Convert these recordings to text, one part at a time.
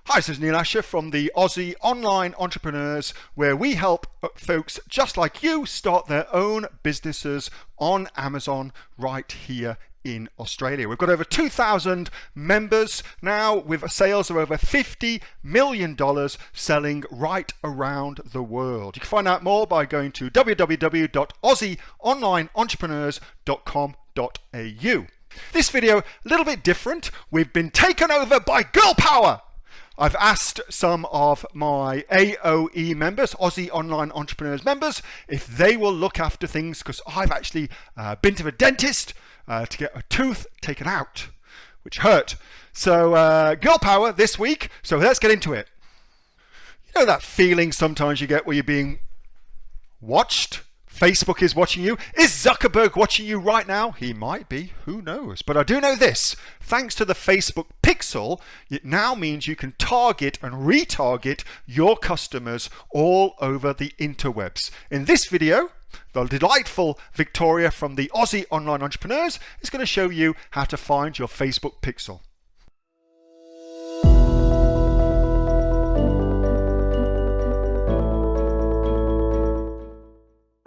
Hi, this is Neil-Asher from the Aussie Online Entrepreneurs, where we help folks just like you start their own businesses on Amazon right here in Australia. We've got over 2,000 members now with sales of over $50 million selling right around the world. You can find out more by going to www.aussieonlineentrepreneurs.com.au. This video, a little bit different. We've been taken over by girl power. I've asked some of my AOE members, Aussie Online Entrepreneurs members, if they will look after things, because I've actually been to the dentist to get a tooth taken out, which hurt. So girl power this week, so let's get into it. You know that feeling sometimes you get where you're being watched? Facebook is watching you. Is Zuckerberg watching you right now? He might be, who knows? But I do know this, thanks to the Facebook Pixel, it now means you can target and retarget your customers all over the interwebs. In this video, the delightful Victoria from the Aussie Online Entrepreneurs is going to show you how to find your Facebook Pixel.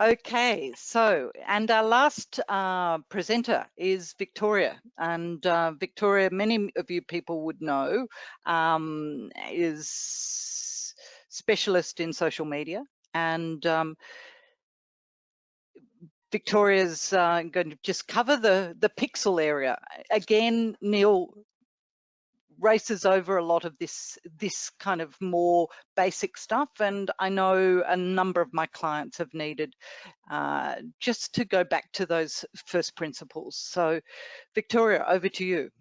Okay, so, and our last presenter is Victoria, and Victoria, many of you people would know, is specialist in social media, and Victoria's going to just cover the pixel area. Again, Neil races over a lot of this kind of more basic stuff, and I know a number of my clients have needed just to go back to those first principles. So Victoria, over to you.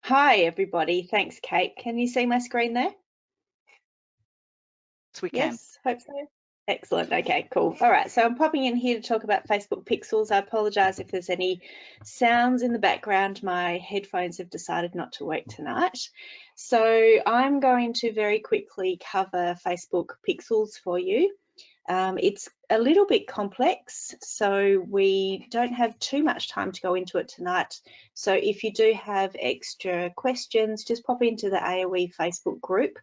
Hi everybody, thanks Kate. Can you see my screen there? Yes, we can. Yes, hope so. Excellent, okay, cool. All right, so I'm popping in here to talk about Facebook Pixels. I apologize if there's any sounds in the background. My headphones have decided not to work tonight. So I'm going to very quickly cover Facebook Pixels for you. It's a little bit complex, so we don't have too much time to go into it tonight. So if you do have extra questions, just pop into the AOE Facebook group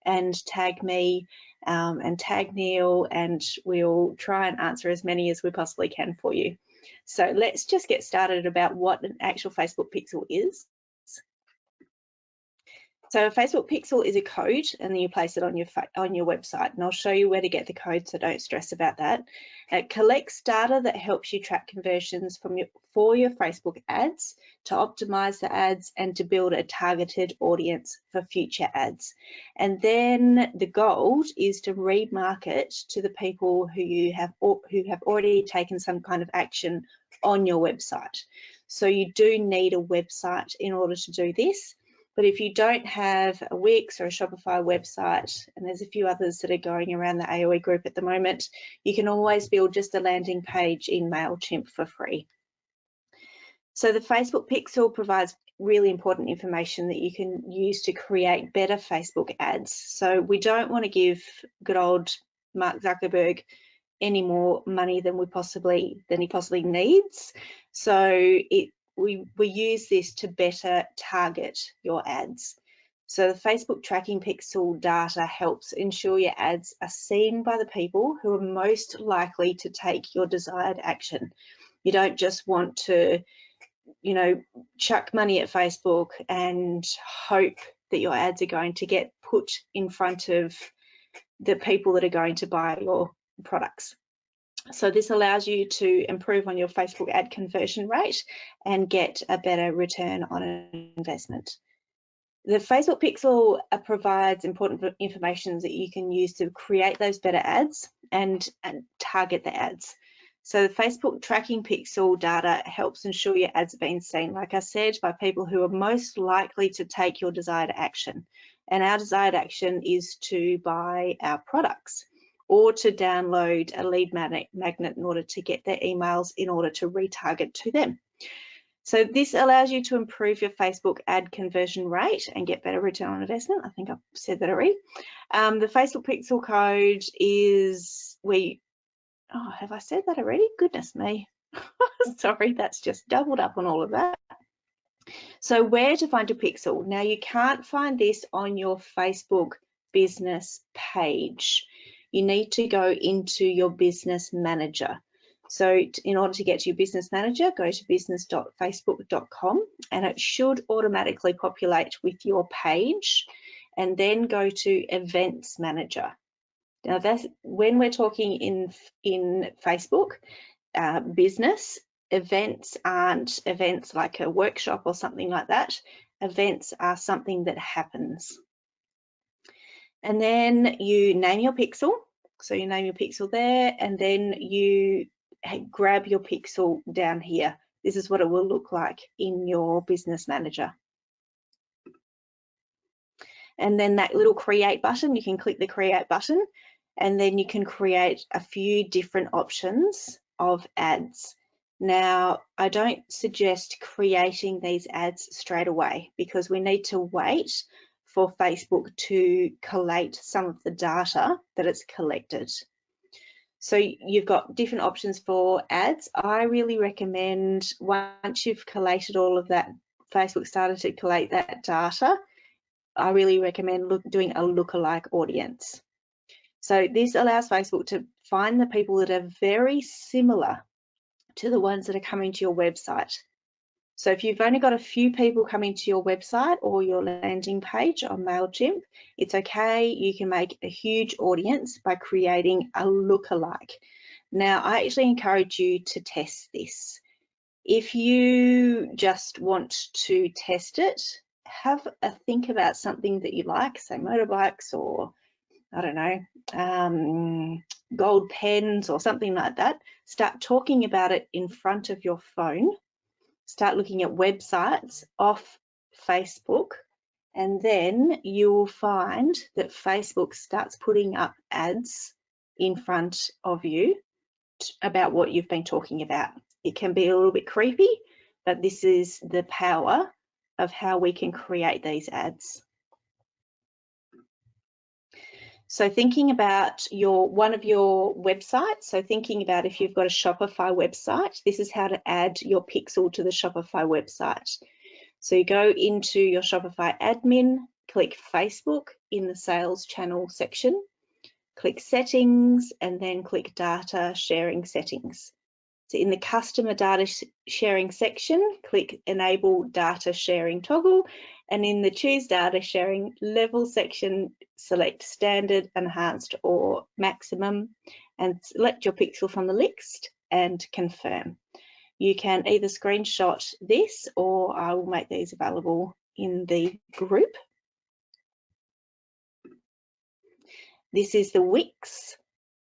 and tag me and tag Neil, and we'll try and answer as many as we possibly can for you. So let's just get started about what an actual Facebook Pixel is. So a Facebook Pixel is a code, and then you place it on your website, and I'll show you where to get the code, so don't stress about that. It collects data that helps you track conversions for your Facebook ads, to optimize the ads, and to build a targeted audience for future ads. And then the goal is to remarket to the people who have already taken some kind of action on your website. So you do need a website in order to do this. But if you don't have a Wix or a Shopify website, and there's a few others that are going around the AOE group at the moment, you can always build just a landing page in MailChimp for free. So the Facebook Pixel provides really important information that you can use to create better Facebook ads. So we don't want to give good old Mark Zuckerberg any more money than he possibly needs. So we use this to better target your ads. So the Facebook tracking pixel data helps ensure your ads are seen by the people who are most likely to take your desired action. You don't just want to, you know, chuck money at Facebook and hope that your ads are going to get put in front of the people that are going to buy your products. So this allows you to improve on your Facebook ad conversion rate and get a better return on an investment. The Facebook Pixel provides important information that you can use to create those better ads and target the ads. So the Facebook tracking pixel data helps ensure your ads are being seen, like I said, by people who are most likely to take your desired action. And our desired action is to buy our products, or to download a lead magnet in order to get their emails in order to retarget to them. So this allows you to improve your Facebook ad conversion rate and get better return on investment. I think I've said that already. The Facebook Pixel code is oh, have I said that already? Goodness me. Sorry, that's just doubled up on all of that. So where to find your pixel? Now you can't find this on your Facebook business page. You need to go into your business manager. So in order to get to your business manager, go to business.facebook.com and it should automatically populate with your page, and then go to events manager. Now that's when we're talking in Facebook business. Events aren't events like a workshop or something like that. Events are something that happens. And then you name your pixel. So you name your pixel there, and then you grab your pixel down here. This is what it will look like in your business manager. And then that little create button, you can click the create button, and then you can create a few different options of ads. Now, I don't suggest creating these ads straight away because we need to wait for Facebook to collate some of the data that it's collected. So you've got different options for ads. I really recommend once you've collated all of that, Facebook started to collate that data, I really recommend doing a lookalike audience. So this allows Facebook to find the people that are very similar to the ones that are coming to your website. So if you've only got a few people coming to your website or your landing page on MailChimp, it's okay. You can make a huge audience by creating a lookalike. Now, I actually encourage you to test this. If you just want to test it, have a think about something that you like, say motorbikes or, I don't know, gold pens or something like that. Start talking about it in front of your phone. Start looking at websites off Facebook, and then you will find that Facebook starts putting up ads in front of you about what you've been talking about. It can be a little bit creepy, but this is the power of how we can create these ads. So thinking about one of your websites, so thinking about if you've got a Shopify website, this is how to add your pixel to the Shopify website. So you go into your Shopify admin, click Facebook in the sales channel section, click settings, and then click data sharing settings. So in the customer data sharing section, click enable data sharing toggle, and in the choose data sharing level section, select standard, enhanced, or maximum, and select your pixel from the list and confirm. You can either screenshot this, or I will make these available in the group. This is the Wix.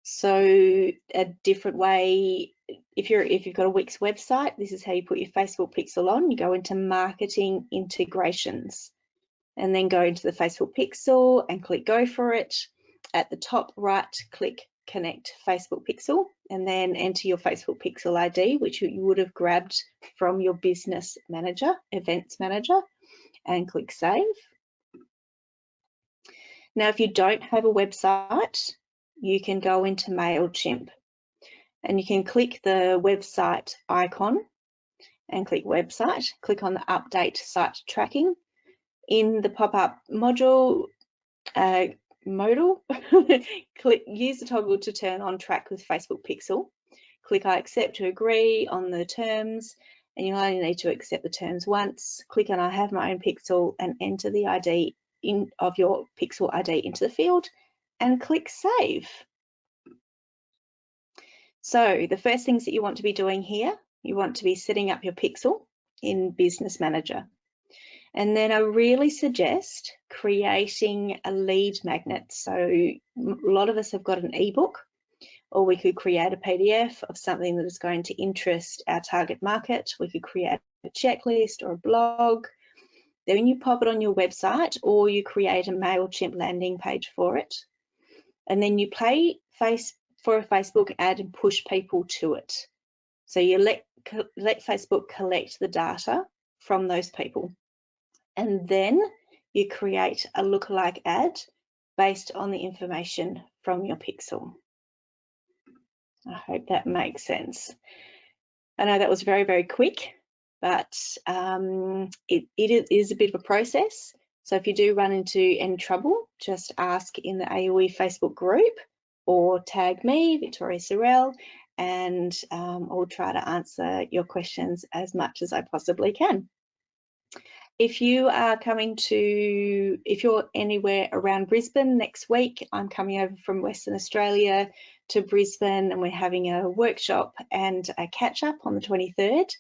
So a different way, if you've got a Wix website, this is how you put your Facebook pixel on. You go into marketing integrations and then go into the Facebook pixel and click go for it. At the top right, click connect Facebook pixel, and then enter your Facebook pixel ID, which you would have grabbed from your business manager, events manager, and click save. Now, if you don't have a website, you can go into MailChimp and you can click the website icon and click website, click on the update site tracking. In the pop-up module, use the toggle to turn on track with Facebook pixel. Click I accept to agree on the terms, and you only need to accept the terms once. Click on I have my own pixel and enter the ID of your pixel ID into the field and click save. So the first things that you want to be doing here, you want to be setting up your pixel in Business Manager. And then I really suggest creating a lead magnet. So a lot of us have got an ebook, or we could create a PDF of something that is going to interest our target market. We could create a checklist or a blog. Then you pop it on your website, or you create a MailChimp landing page for it. And then you play for a Facebook ad and push people to it. So you let Facebook collect the data from those people. And then you create a lookalike ad based on the information from your pixel. I hope that makes sense. I know that was very, very quick, but it is a bit of a process. So if you do run into any trouble, just ask in the AOE Facebook group or tag me, Victoria Sorrell, and I'll try to answer your questions as much as I possibly can. If you are if you're anywhere around Brisbane next week, I'm coming over from Western Australia to Brisbane, and we're having a workshop and a catch up on the 23rd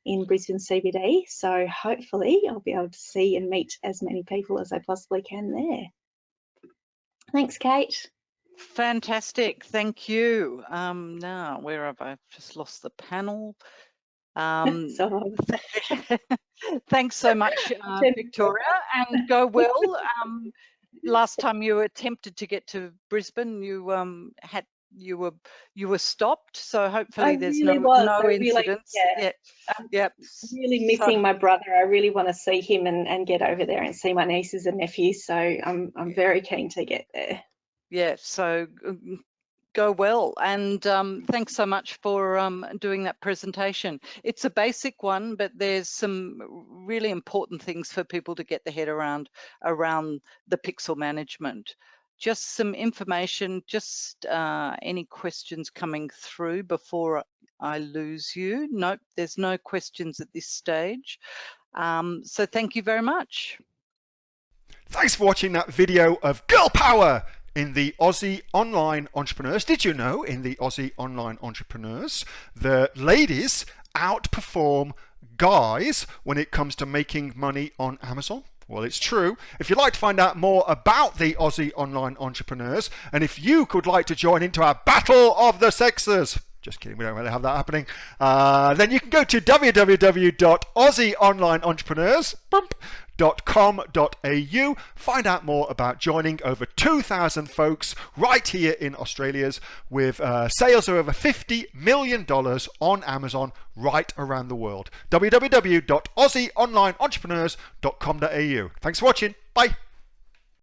in Brisbane CBD. So hopefully I'll be able to see and meet as many people as I possibly can there. Thanks, Kate. Fantastic, thank you. Now, where have I just lost the panel? So, Thanks so much, Victoria, and go well. Last time you attempted to get to Brisbane, you were stopped. So hopefully there's no incidents. I'm really missing my brother. I really want to see him and get over there and see my nieces and nephews. So I'm very keen to get there. Yeah. So go well, and thanks so much for doing that presentation. It's a basic one, but there's some really important things for people to get their head around the pixel management. Just some information, just any questions coming through before I lose you? Nope, there's no questions at this stage. So thank you very much. Thanks for watching that video of girl power in the Aussie online entrepreneurs. Did you know in the Aussie online entrepreneurs, the ladies outperform guys when it comes to making money on Amazon? Well, it's true. If you'd like to find out more about the Aussie online entrepreneurs, and if you could like to join into our battle of the sexes, just kidding, we don't really have that happening, then you can go to www.aussieonlineentrepreneurs.com.au, find out more about joining over 2,000 folks right here in Australia's with sales of over $50 million on Amazon right around the world. www.aussieonlineentrepreneurs.com.au. Thanks for watching. Bye.